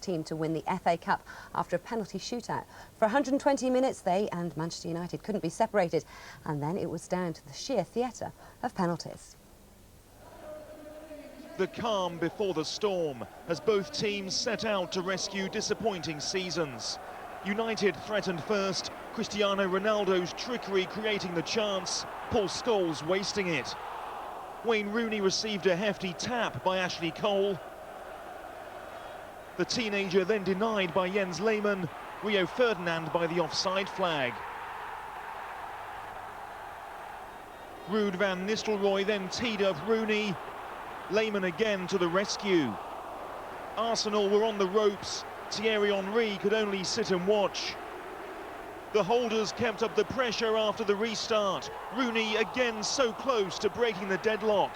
team to win the FA Cup after a penalty shootout. For 120 minutes, they and Manchester United couldn't be separated, and then it was down to the sheer theatre of penalties. The calm before the storm as both teams set out to rescue disappointing seasons. United threatened first, Cristiano Ronaldo's trickery creating the chance, Paul Scholes wasting it. Wayne Rooney received a hefty tap by Ashley Cole. The teenager then denied by Jens Lehmann, Rio Ferdinand by the offside flag. Ruud van Nistelrooy then teed up Rooney. Lehmann again to the rescue. Arsenal were on the ropes. Thierry Henry could only sit and watch. The holders kept up the pressure after the restart. Rooney again so close to breaking the deadlock.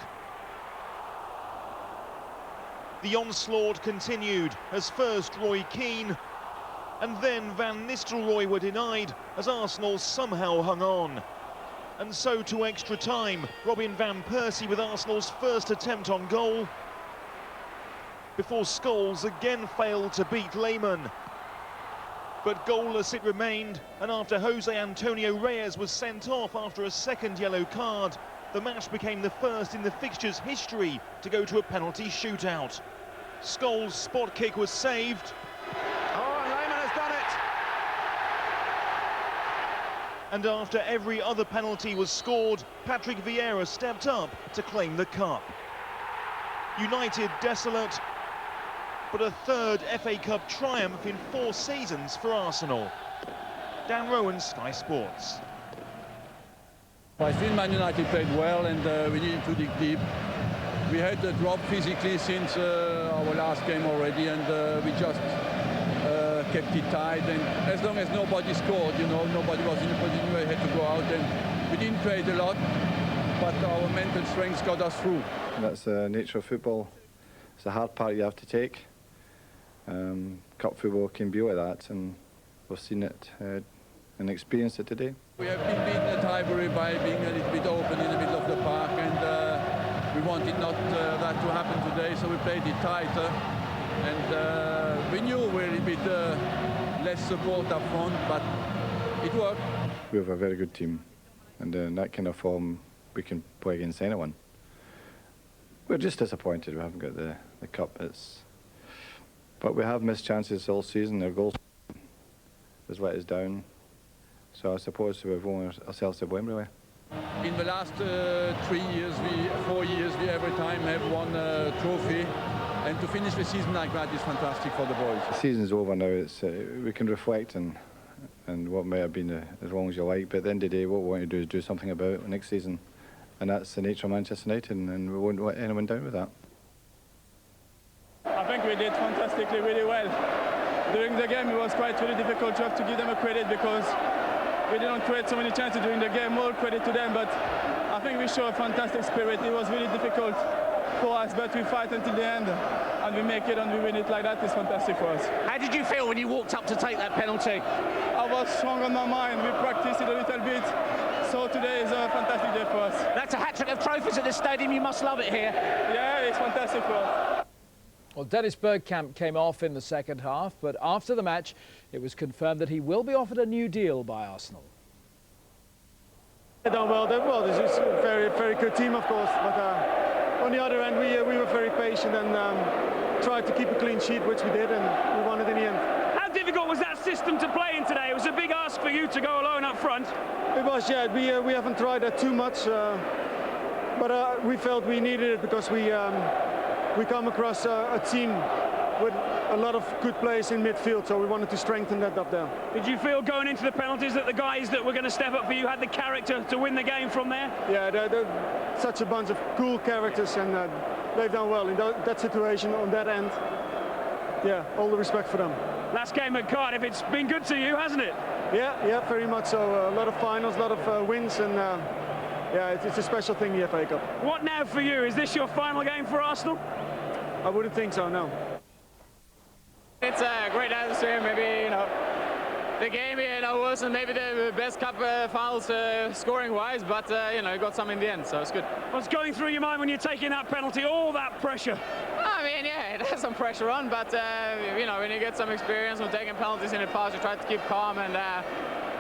The onslaught continued as first Roy Keane and then Van Nistelrooy were denied as Arsenal somehow hung on. And so to extra time, Robin van Persie with Arsenal's first attempt on goal, before Scholes again failed to beat Lehmann. But goalless it remained, and after Jose Antonio Reyes was sent off after a second yellow card, the match became the first in the fixture's history to go to a penalty shootout. Scholes' spot kick was saved. Oh, and Lehmann has done it! And after every other penalty was scored, Patrick Vieira stepped up to claim the cup. United desolate, but a third FA Cup triumph in 4 seasons for Arsenal. Dan Rowan, Sky Sports. I feel Man United played well and we needed to dig deep. We had a drop physically since our last game already, and we just kept it tight, and as long as nobody scored, you know, nobody was in a position where they had to go out, and we didn't create a lot, but our mental strength got us through. That's the nature of football. It's the hard part you have to take. Cup football can be like that, and we've seen it and experienced it today. We have been beaten at Highbury by being a little bit open in the middle of the park, and we wanted not that to happen today, so we played it tighter. And we knew we were a little bit less support up front, but it worked. We have a very good team, and in that kind of form, we can play against anyone. We're just disappointed we haven't got the cup. But we have missed chances all season. Their goals has let us down. So I suppose we've only ourselves to blame, really. In the last 4 years, we every time have won a trophy. And to finish the season like that is fantastic for the boys. The season's over now. We can reflect and what may have been as long as you like. But at the end of the day, what we want to do is do something about it next season. And that's the nature of Manchester United, and we won't let anyone down with that. I think we did fantastically, really well. During the game, it was quite really difficult job to give them a credit because we didn't create so many chances during the game. More credit to them, but I think we showed a fantastic spirit. It was really difficult for us, but we fight until the end, and we make it and we win it like that. Is fantastic for us. How did you feel when you walked up to take that penalty? I was strong on my mind. We practiced it a little bit, so today is a fantastic day for us. That's a hat-trick of trophies at this stadium. You must love it here. Yeah, it's fantastic for us. Well, Dennis Bergkamp came off in the second half, but after the match, it was confirmed that he will be offered a new deal by Arsenal. They've done well. This is a very, very good team, of course, but on the other end, we were very patient and tried to keep a clean sheet, which we did, and we won it in the end. How difficult was that system to play in today? It was a big ask for you to go alone up front. It was, yeah. We haven't tried that too much, but we felt we needed it because we come across a team with a lot of good players in midfield, so we wanted to strengthen that up there. Did you feel going into the penalties that the guys that were going to step up for you had the character to win the game from there? Yeah, they're such a bunch of cool characters, and they've done well in that situation on that end. Yeah, all the respect for them. Last game at Cardiff, it's been good to you, hasn't it? Yeah, very much so. A lot of finals, a lot of wins, and yeah, it's a special thing, the FA Cup. What now for you? Is this your final game for Arsenal? I wouldn't think so, no. It's a great atmosphere. Maybe, you know, the game, you know, wasn't maybe the best cup finals scoring-wise, but, you know, got some in the end, so it's good. What's going through your mind when you're taking that penalty, all that pressure? I mean, yeah, that's some pressure on, but you know, when you get some experience from taking penalties in the past, you try to keep calm, and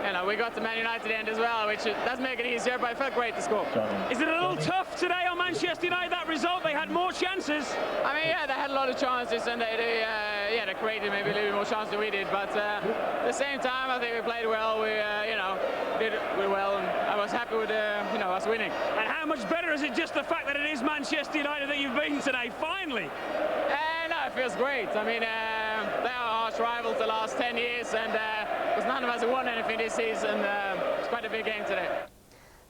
you know, we got the Man United end as well, which does make it easier, but it felt great to score. Is it a little tough today on Manchester United, that result? They had more chances. I mean, yeah, they had a lot of chances, and they created maybe a little bit more chances than we did, but at the same time, I think we played well. We, you know, did well, and I was happy with, you know, us winning. And how much better is it just the fact that it is Manchester United that you've beaten today, finally? No, it feels great. I mean, they are arch rivals the last 10 years, and because none of us have won anything this season, it's quite a big game today.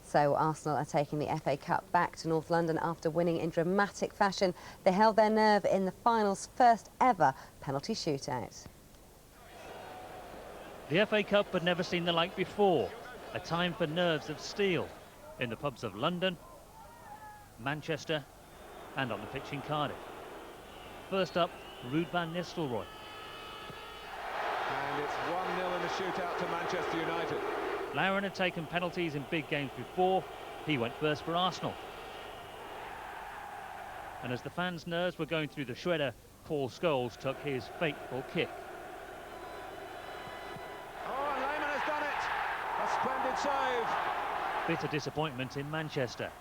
So Arsenal are taking the FA Cup back to North London after winning in dramatic fashion. They held their nerve in the final's first ever penalty shootout. The FA Cup had never seen the like before. A time for nerves of steel in the pubs of London, Manchester and on the pitch in Cardiff. First up, Ruud van Nistelrooy. And it's 1-0 in the shootout to Manchester United. Lauren had taken penalties in big games before. He went first for Arsenal. And as the fans' nerves were going through the shredder, Paul Scholes took his fateful kick. Oh, and Lehmann has done it. A splendid save. Bitter disappointment in Manchester.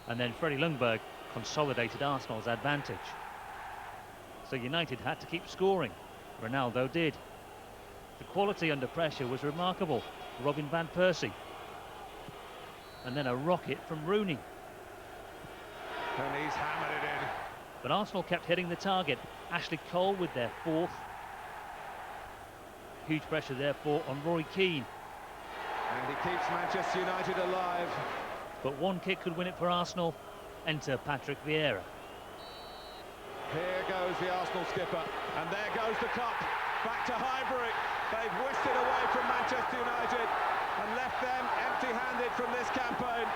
And then Freddie Ljungberg consolidated Arsenal's advantage. So United had to keep scoring. Ronaldo did. The quality under pressure was remarkable. Robin van Persie. And then a rocket from Rooney. And he's hammered it in. But Arsenal kept hitting the target. Ashley Cole with their fourth. Huge pressure therefore on Roy Keane. And he keeps Manchester United alive. But one kick could win it for Arsenal. Enter Patrick Vieira. Here goes the Arsenal skipper, and there goes the cup, back to Highbury. They've whisked it away from Manchester United and left them empty-handed from this campaign.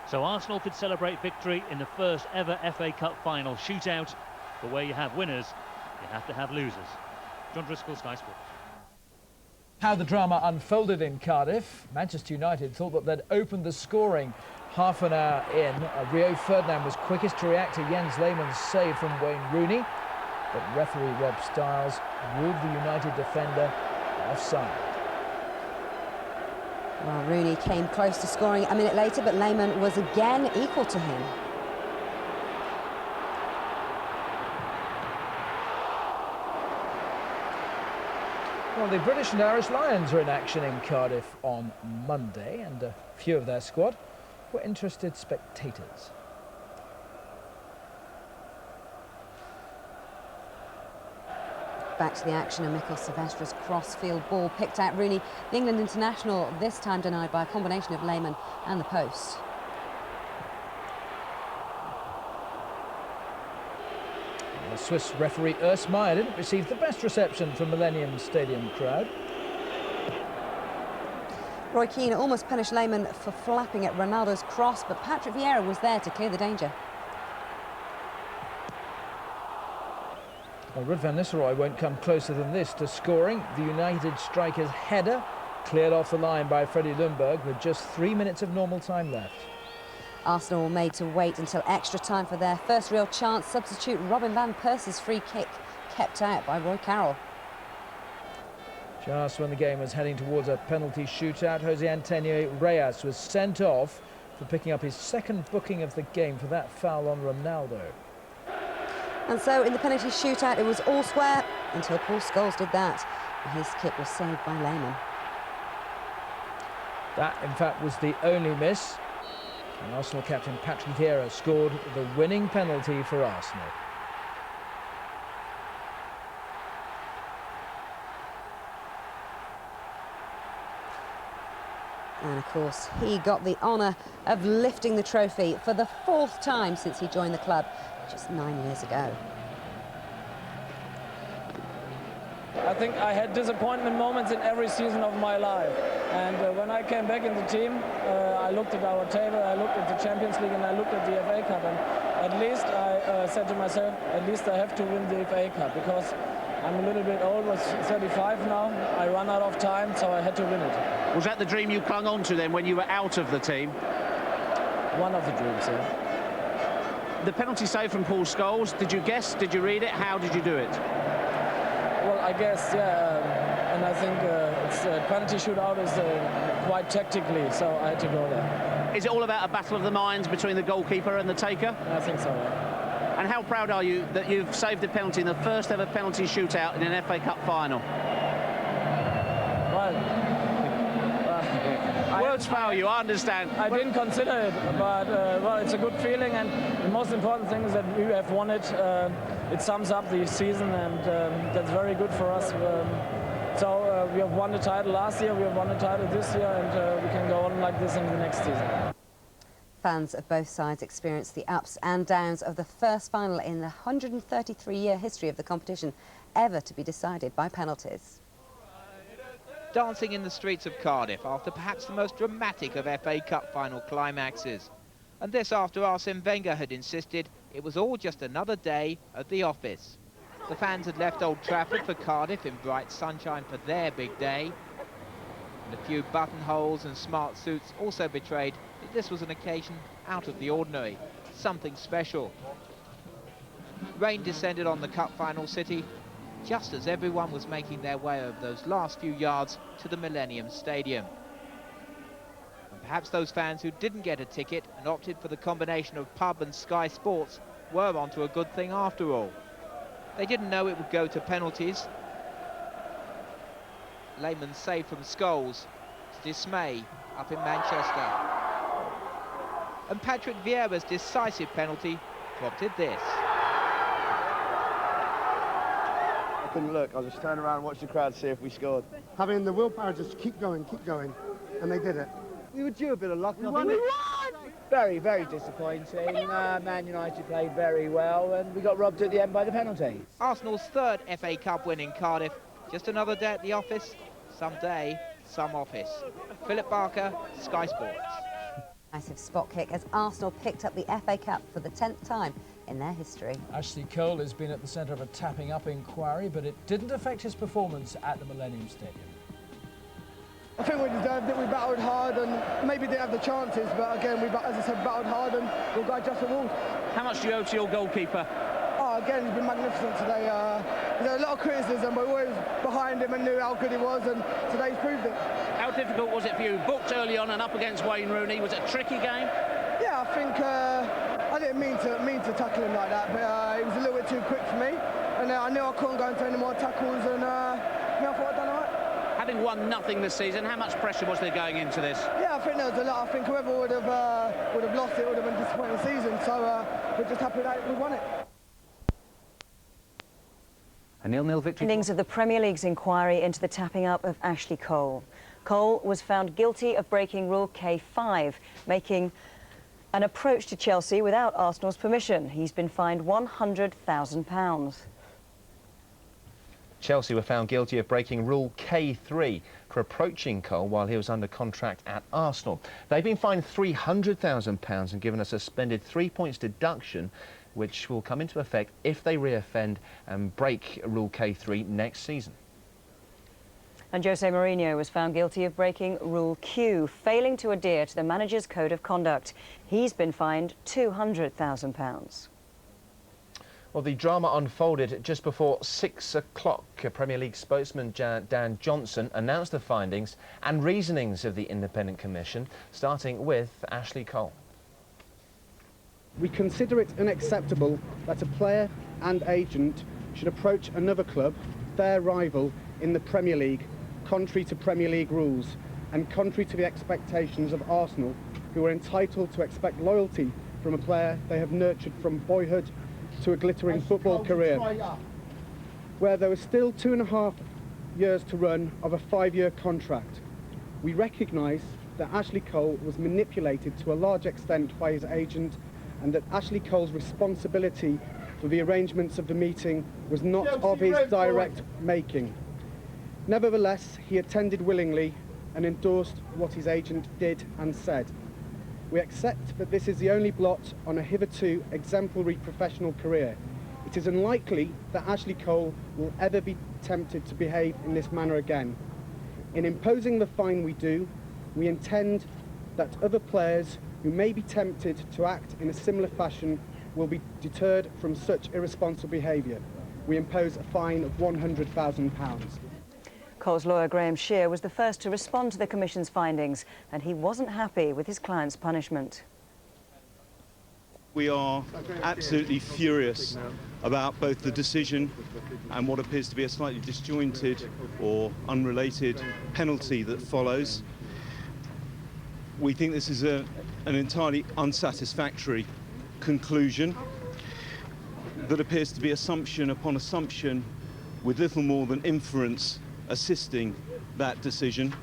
So Arsenal could celebrate victory in the first ever FA Cup final shootout, but where you have winners, you have to have losers. John Driscoll, Sky Sports. How the drama unfolded in Cardiff, Manchester United thought that they'd opened the scoring half an hour in. Rio Ferdinand was quickest to react to Jens Lehmann's save from Wayne Rooney, but referee Rob Stiles ruled the United defender offside. Well, Rooney came close to scoring a minute later, but Lehmann was again equal to him. Well, the British and Irish Lions are in action in Cardiff on Monday, and a few of their squad were interested spectators. Back to the action, and Mikkel Silvestra's cross-field ball picked out Rooney. The England international this time denied by a combination of Lehmann and the post. The Swiss referee Urs Meier didn't receive the best reception from Millennium Stadium crowd. Roy Keane almost punished Lehmann for flapping at Ronaldo's cross, but Patrick Vieira was there to clear the danger. Well, Ruud van Nistelrooy won't come closer than this to scoring. The United striker's header cleared off the line by Freddie Ljungberg with just 3 minutes of normal time left. Arsenal were made to wait until extra time for their first real chance. Substitute Robin van Persie's free kick kept out by Roy Carroll. Just when the game was heading towards a penalty shootout, Jose Antonio Reyes was sent off for picking up his second booking of the game for that foul on Ronaldo. And so in the penalty shootout it was all square until Paul Scholes did that. His kick was saved by Lehmann. That in fact was the only miss. And Arsenal captain Patrick Vieira scored the winning penalty for Arsenal. And of course, he got the honour of lifting the trophy for the 4th time since he joined the club just 9 years ago. I think I had disappointment moments in every season of my life. And when I came back in the team, I looked at our table, I looked at the Champions League, and I looked at the FA Cup. And at least I said to myself, at least I have to win the FA Cup, because I'm a little bit old, was 35 now. I run out of time, so I had to win it. Was that the dream you clung on to then when you were out of the team? One of the dreams, yeah. the penalty save from Paul Scholes, did you guess, did you read it, how did you do it? Well, I guess, yeah, and I think it's penalty shootout is quite tactically, so I had to go there. Is it all about a battle of the minds between the goalkeeper and the taker? I think so, yeah. And how proud are you that you've saved a penalty in the first ever penalty shootout in an FA Cup final? Words fail you, I understand. I didn't consider it, but well, it's a good feeling, and the most important thing is that we have won it. It sums up the season, and that's very good for us. So we have won the title last year, we have won the title this year, and we can go on like this into the next season. Fans of both sides experienced the ups and downs of the first final in the 133-year history of the competition ever to be decided by penalties. Dancing in the streets of Cardiff after perhaps the most dramatic of FA Cup final climaxes. And this after Arsene Wenger had insisted it was all just another day at the office. The fans had left Old Trafford for Cardiff in bright sunshine for their big day. And a few buttonholes and smart suits also betrayed that this was an occasion out of the ordinary, something special. Rain descended on the cup final city just as everyone was making their way over those last few yards to the Millennium Stadium. And perhaps those fans who didn't get a ticket and opted for the combination of pub and Sky Sports were onto a good thing after all. They didn't know it would go to penalties. Lehmann's save from Scholes to dismay up in Manchester. And Patrick Vieira's decisive penalty prompted this. I couldn't look, I just turned around and watched the crowd see if we scored. Having the willpower just keep going, and they did it. We were due a bit of luck. We won! Very, very disappointing. Man United played very well, and we got robbed at the end by the penalty. Arsenal's third FA Cup win in Cardiff. Just another day at the office, some day, some office. Philip Barker, Sky Sports. Massive spot kick as Arsenal picked up the FA Cup for the 10th time in their history. Ashley Cole has been at the centre of a tapping up inquiry, but it didn't affect his performance at the Millennium Stadium. I think we deserved it, we battled hard and maybe didn't have the chances, but again, as I said, battled hard and we'll go just the rules. How much do you owe to your goalkeeper? Oh, again, he's been magnificent today. There's a lot of criticism, but we're always behind him and knew how good he was, and today's proved it. How difficult was it for you? Booked early on and up against Wayne Rooney. Was it a tricky game? Yeah, I think I didn't mean to tackle him like that, but it was a little bit too quick for me, and I knew I couldn't go into any more tackles, and I thought I'd done all right. Having won nothing this season, how much pressure was there going into this? Yeah, I think there was a lot. I think whoever would have lost it would have been a disappointing season, so we're just happy that we won it. A 0-0 victory. Findings of the Premier League's inquiry into the tapping up of Ashley Cole. Cole was found guilty of breaking Rule K5, making an approach to Chelsea without Arsenal's permission. He's been fined £100,000. Chelsea were found guilty of breaking Rule K3 for approaching Cole while he was under contract at Arsenal. They've been fined £300,000 and given a suspended 3 points deduction, which will come into effect if they reoffend and break Rule K3 next season. And Jose Mourinho was found guilty of breaking Rule Q, failing to adhere to the manager's code of conduct. He's been fined £200,000. Well, the drama unfolded just before 6 o'clock. Premier League spokesman Dan Johnson announced the findings and reasonings of the Independent Commission, starting with Ashley Cole. We consider it unacceptable that a player and agent should approach another club, their rival, in the Premier League, contrary to Premier League rules and contrary to the expectations of Arsenal, who are entitled to expect loyalty from a player they have nurtured from boyhood to a glittering football career. Where there was still 2.5 years to run of a 5-year contract, we recognise that Ashley Cole was manipulated to a large extent by his agent, and that Ashley Cole's responsibility for the arrangements of the meeting was not of his direct making. Nevertheless, he attended willingly and endorsed what his agent did and said. We accept that this is the only blot on a hitherto exemplary professional career. It is unlikely that Ashley Cole will ever be tempted to behave in this manner again. In imposing the fine we do, we intend that other players who may be tempted to act in a similar fashion will be deterred from such irresponsible behaviour. We impose a fine of £100,000. Cole's lawyer Graham Shear was the first to respond to the Commission's findings, and he wasn't happy with his client's punishment. We are absolutely furious about both the decision and what appears to be a slightly disjointed or unrelated penalty that follows. We think this is an entirely unsatisfactory conclusion that appears to be assumption upon assumption with little more than inference assisting that decision.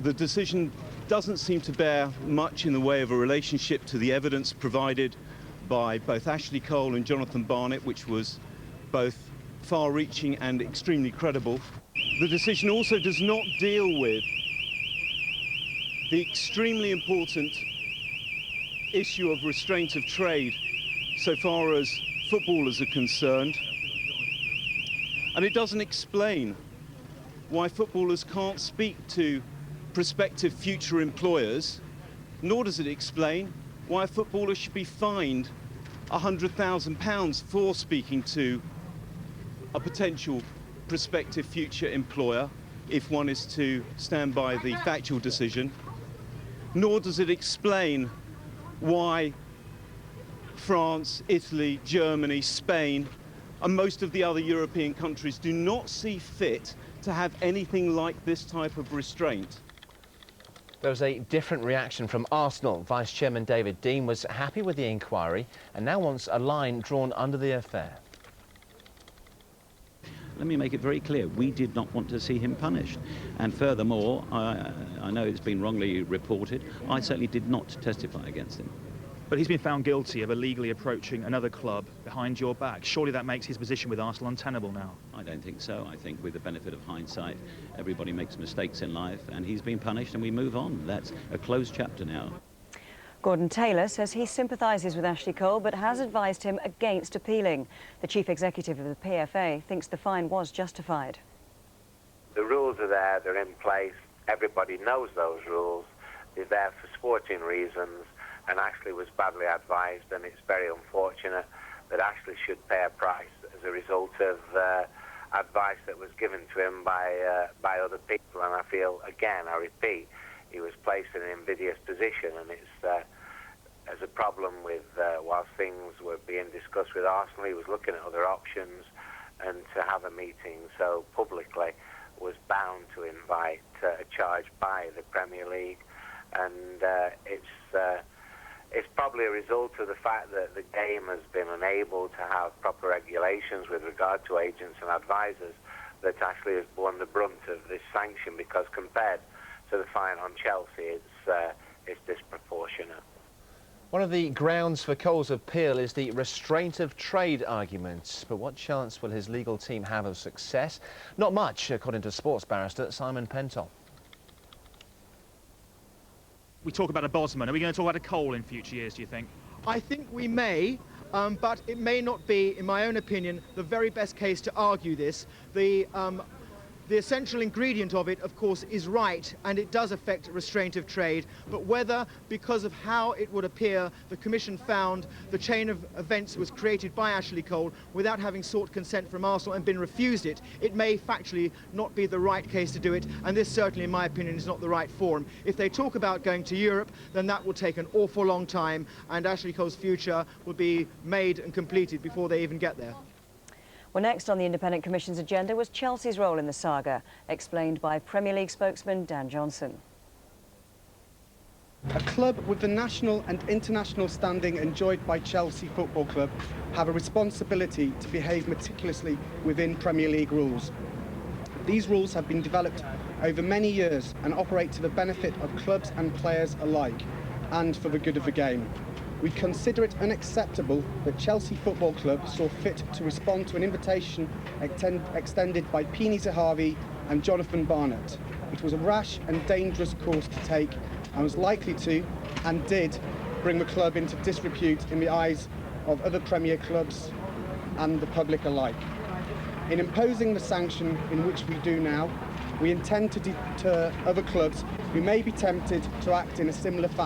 The decision doesn't seem to bear much in the way of a relationship to the evidence provided by both Ashley Cole and Jonathan Barnett, which was both far-reaching and extremely credible. The decision also does not deal with the extremely important issue of restraint of trade so far as footballers are concerned. And it doesn't explain why footballers can't speak to prospective future employers, nor does it explain why a footballer should be fined £100,000 for speaking to a potential prospective future employer if one is to stand by the factual decision. Nor does it explain why France, Italy, Germany, Spain, and most of the other European countries do not see fit to have anything like this type of restraint. There was a different reaction from Arsenal. Vice Chairman David Dein was happy with the inquiry and now wants a line drawn under the affair. Let me make it very clear, we did not want to see him punished. And furthermore, I know it's been wrongly reported, I certainly did not testify against him. But he's been found guilty of illegally approaching another club behind your back. Surely that makes his position with Arsenal untenable now? I don't think so. I think with the benefit of hindsight, everybody makes mistakes in life, and he's been punished and we move on. That's a closed chapter now. Gordon Taylor says he sympathises with Ashley Cole but has advised him against appealing. The chief executive of the PFA thinks the fine was justified. The rules are there, they're in place, everybody knows those rules, they're there for sporting reasons, and Ashley was badly advised, and it's very unfortunate that Ashley should pay a price as a result of advice that was given to him by other people. And I feel, again, I repeat, he was placed in an invidious position, and it's as a problem with whilst things were being discussed with Arsenal, he was looking at other options, and to have a meeting so publicly was bound to invite a charge by the Premier League, and it's probably a result of the fact that the game has been unable to have proper regulations with regard to agents and advisors that Ashley has borne the brunt of this sanction, because compared to the fine on Chelsea, it's disproportionate. One of the grounds for Cole's appeal is the restraint of trade argument. But what chance will his legal team have of success? Not much, according to sports barrister Simon Pentol. We talk about a Bosman. Are we going to talk about a Cole in future years, do you think? I think we may, but it may not be, in my own opinion, the very best case to argue this. The essential ingredient of it, of course, is right, and it does affect restraint of trade, but whether, because of how it would appear, the Commission found the chain of events was created by Ashley Cole without having sought consent from Arsenal and been refused it, it may factually not be the right case to do it, and this certainly, in my opinion, is not the right forum. If they talk about going to Europe, then that will take an awful long time, and Ashley Cole's future will be made and completed before they even get there. Well, next on the Independent Commission's agenda was Chelsea's role in the saga, explained by Premier League spokesman Dan Johnson. A club with the national and international standing enjoyed by Chelsea Football Club have a responsibility to behave meticulously within Premier League rules. These rules have been developed over many years and operate to the benefit of clubs and players alike, and for the good of the game. We consider it unacceptable that Chelsea Football Club saw fit to respond to an invitation extended by Pini Zahavi and Jonathan Barnett. It was a rash and dangerous course to take, and was likely to, and did, bring the club into disrepute in the eyes of other Premier clubs and the public alike. In imposing the sanction in which we do now, we intend to deter other clubs who may be tempted to act in a similar fashion.